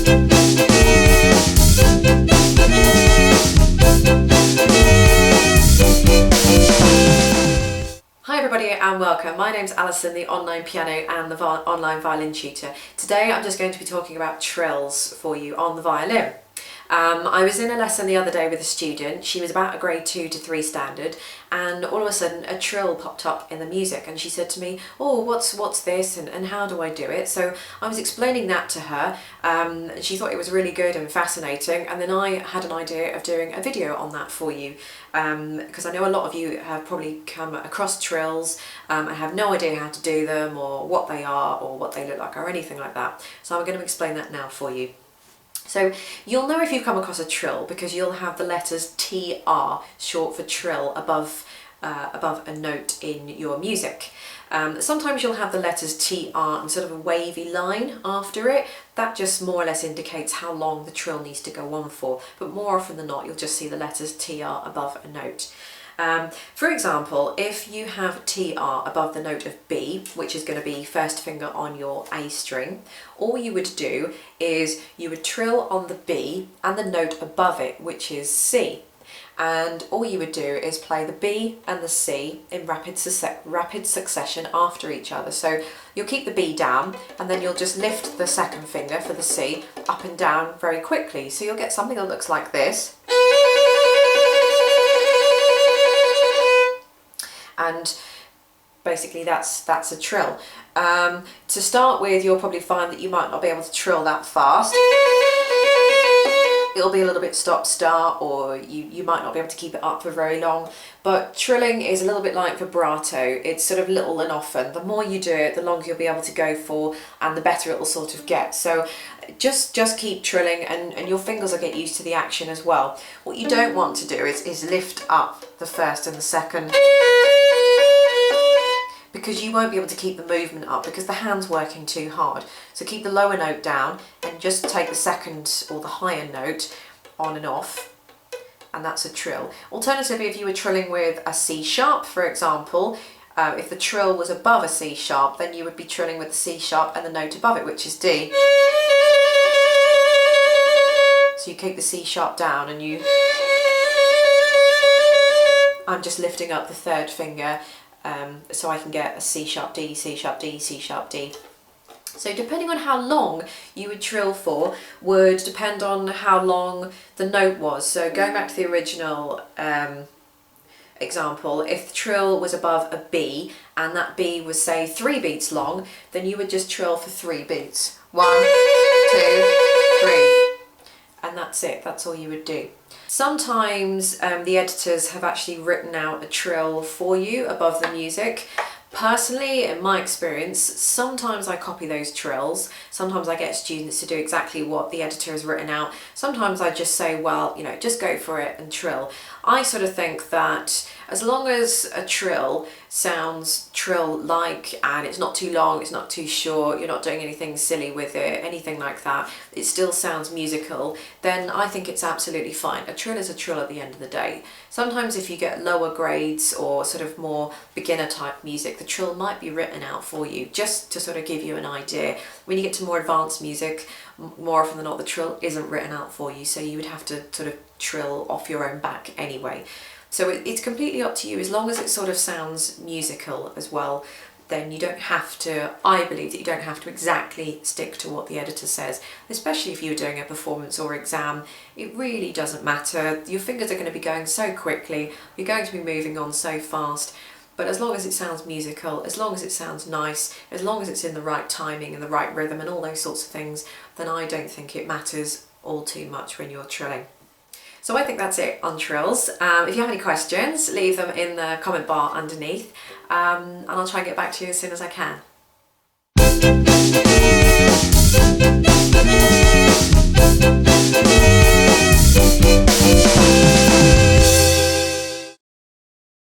Hi everybody and welcome. My name's Alison, the online piano and the online violin tutor. Today I'm just going to be talking about trills for you on the violin. I was in a lesson the other day with a student. She was about a grade 2 to 3 standard, and all of a sudden a trill popped up in the music and she said to me, oh, what's this and how do I do it? So I was explaining that to her. She thought it was really good and fascinating, and then I had an idea of doing a video on that for you, because I know a lot of you have probably come across trills and have no idea how to do them or what they are or what they look like or anything like that. So I'm going to explain that now for you. So you'll know if you've come across a trill because you'll have the letters TR, short for trill, above a note in your music. Sometimes you'll have the letters TR and sort of a wavy line after it. That just more or less indicates how long the trill needs to go on for, but more often than not you'll just see the letters TR above a note. For example, if you have TR above the note of B, which is going to be first finger on your A string, all you would do is you would trill on the B and the note above it, which is C. And all you would do is play the B and the C in rapid succession after each other. So you'll keep the B down and then you'll just lift the second finger for the C up and down very quickly. So you'll get something that looks like this. And basically that's a trill. To start with, you'll probably find that you might not be able to trill that fast. It'll be a little bit stop-start, or you might not be able to keep it up for very long. But trilling is a little bit like vibrato. It's sort of little and often. The more you do it, the longer you'll be able to go for and the better it'll sort of get. So just keep trilling and your fingers will get used to the action as well. What you don't want to do is lift up the first and the second, because you won't be able to keep the movement up because the hand's working too hard. So keep the lower note down and just take the second or the higher note on and off, and that's a trill. Alternatively, if you were trilling with a C sharp, for example, if the trill was above a C sharp, then you would be trilling with the C sharp and the note above it, which is D. So you keep the C sharp down and I'm just lifting up the third finger so I can get a C sharp D, C sharp D, C sharp D. So depending on how long you would trill for would depend on how long the note was. So going back to the original example, if the trill was above a B and that B was, say, 3 beats long, then you would just trill for 3 beats. 1, 2, 3. And that's it, that's all you would do. Sometimes the editors have actually written out a trill for you above the music. Personally, in my experience, sometimes I copy those trills. Sometimes I get students to do exactly what the editor has written out. Sometimes I just say, well, you know, just go for it and trill. I sort of think that as long as a trill sounds trill-like and it's not too long, it's not too short, you're not doing anything silly with it, anything like that, it still sounds musical, then I think it's absolutely fine. A trill is a trill at the end of the day. Sometimes if you get lower grades or sort of more beginner type music, the trill might be written out for you, just to sort of give you an idea. When you get to more advanced music, more often than not the trill isn't written out for you, so you would have to sort of trill off your own back anyway. So it's completely up to you. As long as it sort of sounds musical as well, then you don't have to, I believe that you don't have to exactly stick to what the editor says, especially if you're doing a performance or exam. It really doesn't matter. Your fingers are going to be going so quickly, you're going to be moving on so fast, but as long as it sounds musical, as long as it sounds nice, as long as it's in the right timing and the right rhythm and all those sorts of things, then I don't think it matters all too much when you're trilling. So I think that's it on trills. If you have any questions, leave them in the comment bar underneath, and I'll try and get back to you as soon as I can.